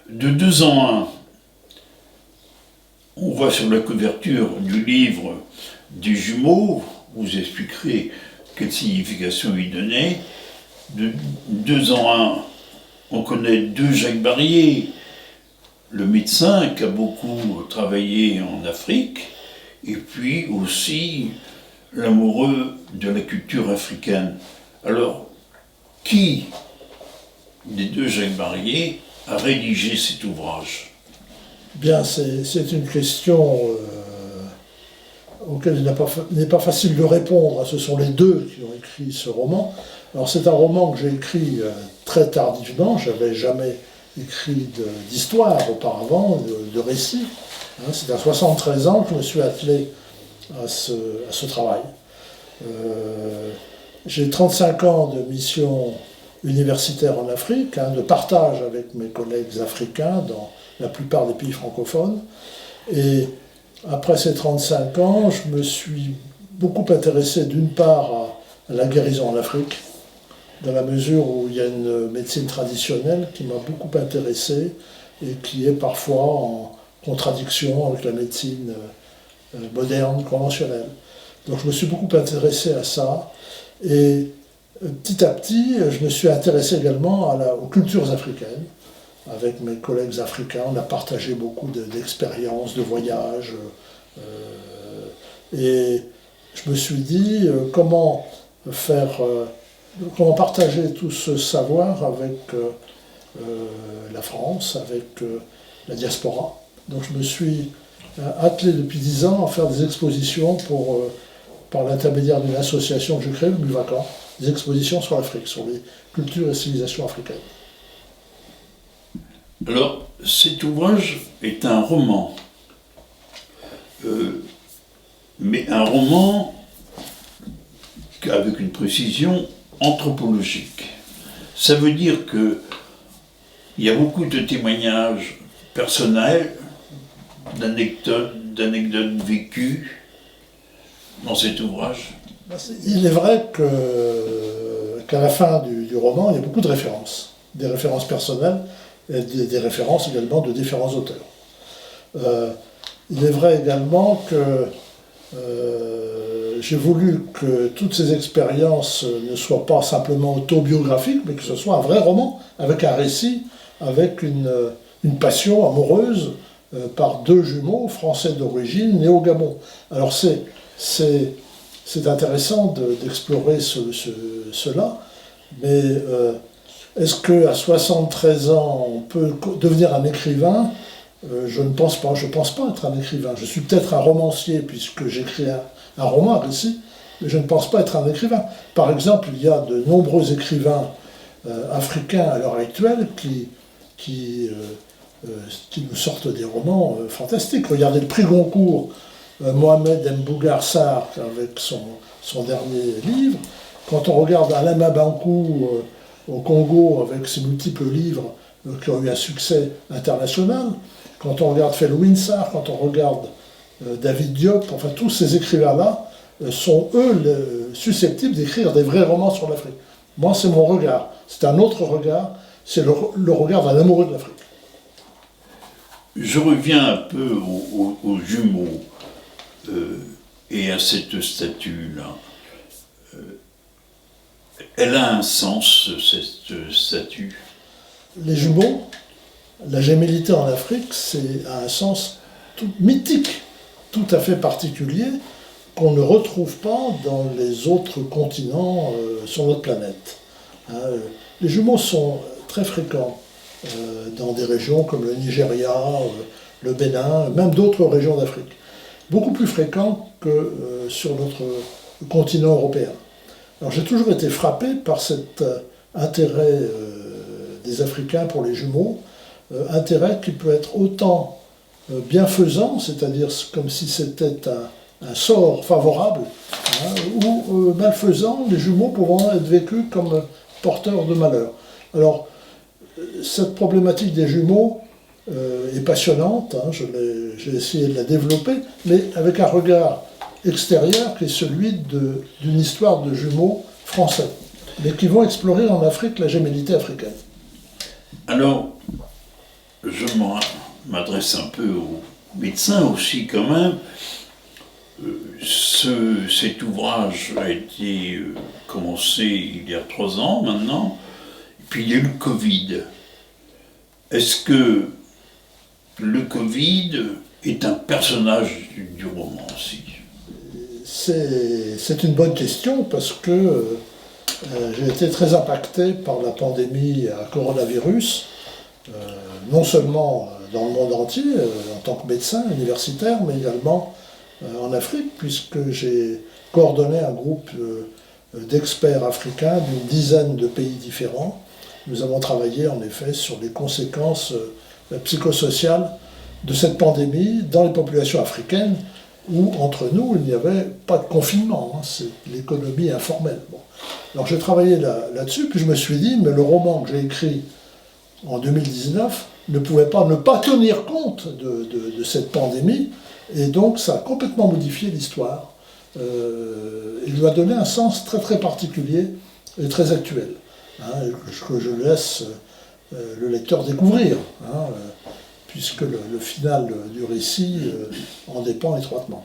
De deux en un, on voit sur la couverture du livre des jumeaux, vous expliquerez quelle signification il donnait. De deux en un, on connaît deux Jacques Barrier, le médecin qui a beaucoup travaillé en Afrique, et puis aussi l'amoureux de la culture africaine. Alors, qui des deux Jacques Barrier a rédigé cet ouvrage? Bien, c'est une question auquel il n'est pas facile de répondre. Ce sont les deux qui ont écrit ce roman. Alors c'est un roman que j'ai écrit très tardivement, je n'avais jamais écrit d'histoire auparavant, de récit. C'est à 73 ans que je me suis attelé à ce travail. J'ai 35 ans de mission universitaire en Afrique, de partage avec mes collègues africains dans la plupart des pays francophones. Et après ces 35 ans, je me suis beaucoup intéressé d'une part à la guérison en Afrique, dans la mesure où il y a une médecine traditionnelle qui m'a beaucoup intéressé et qui est parfois en contradiction avec la médecine moderne, conventionnelle. Donc je me suis beaucoup intéressé à ça. Et petit à petit, je me suis intéressé également aux cultures africaines. Avec mes collègues africains, on a partagé beaucoup d'expériences, de voyages. Et je me suis dit comment partager tout ce savoir avec la France, avec la diaspora. Donc je me suis attelé depuis 10 ans à faire des expositions par l'intermédiaire d'une association que j'ai créée, le Buvaka, des expositions sur l'Afrique, sur les cultures et civilisations africaines. Alors, cet ouvrage est un roman, mais un roman avec une précision anthropologique. Ça veut dire qu'il y a beaucoup de témoignages personnels, d'anecdotes vécues dans cet ouvrage. Il est vrai qu'à la fin du roman, il y a beaucoup de références, des références personnelles, et des références également de différents auteurs. Il est vrai également que j'ai voulu que toutes ces expériences ne soient pas simplement autobiographiques, mais que ce soit un vrai roman, avec un récit, avec une passion amoureuse par deux jumeaux français d'origine nés au Gabon. Alors c'est intéressant d'explorer cela, mais est-ce qu'à 73 ans, on peut devenir un écrivain? Je ne pense pas. Je ne pense pas être un écrivain. Je suis peut-être un romancier, puisque j'écris un roman, un récit, mais je ne pense pas être un écrivain. Par exemple, il y a de nombreux écrivains africains à l'heure actuelle qui nous sortent des romans fantastiques. Regardez le prix Goncourt, Mohamed Mbougar Sarr, avec son dernier livre. Quand on regarde Alain Mabankou au Congo, avec ses multiples livres qui ont eu un succès international, quand on regarde Felwine Sarr, quand on regarde David Diop, enfin tous ces écrivains-là sont eux susceptibles d'écrire des vrais romans sur l'Afrique. Moi, c'est mon regard. C'est un autre regard. C'est le regard d'un amoureux de l'Afrique. Je reviens un peu aux jumeaux et à cette statue-là. Elle a un sens, cette statue? Les jumeaux, la gémellité en Afrique, c'est un sens mythique, tout à fait particulier, qu'on ne retrouve pas dans les autres continents sur notre planète. Les jumeaux sont très fréquents dans des régions comme le Nigeria, le Bénin, même d'autres régions d'Afrique. Beaucoup plus fréquents que sur notre continent européen. Alors j'ai toujours été frappé par cet intérêt des Africains pour les jumeaux, intérêt qui peut être autant bienfaisant, c'est-à-dire comme si c'était un sort favorable, ou malfaisant, les jumeaux pouvant être vécus comme porteurs de malheur. Alors, cette problématique des jumeaux est passionnante, j'ai essayé de la développer, mais avec un regard extérieur qui est celui d'une histoire de jumeaux français, mais qui vont explorer en Afrique la gémellité africaine. Alors, je m'adresse un peu aux médecins aussi quand même. Cet ouvrage a été commencé il y a 3 ans maintenant, et puis il y a eu le Covid. Est-ce que le Covid est un personnage du roman aussi? C'est une bonne question parce que j'ai été très impacté par la pandémie à coronavirus, non seulement dans le monde entier, en tant que médecin universitaire, mais également en Afrique, puisque j'ai coordonné un groupe d'experts africains d'une dizaine de pays différents. Nous avons travaillé en effet sur les conséquences psychosociales de cette pandémie dans les populations africaines où, entre nous, il n'y avait pas de confinement, c'est l'économie informelle. Bon. Alors j'ai travaillé là-dessus, puis je me suis dit, mais le roman que j'ai écrit en 2019 ne pouvait pas ne pas tenir compte de cette pandémie, et donc ça a complètement modifié l'histoire. Il lui a donné un sens très très particulier et très actuel, que je laisse le lecteur découvrir, puisque le final du récit en dépend étroitement.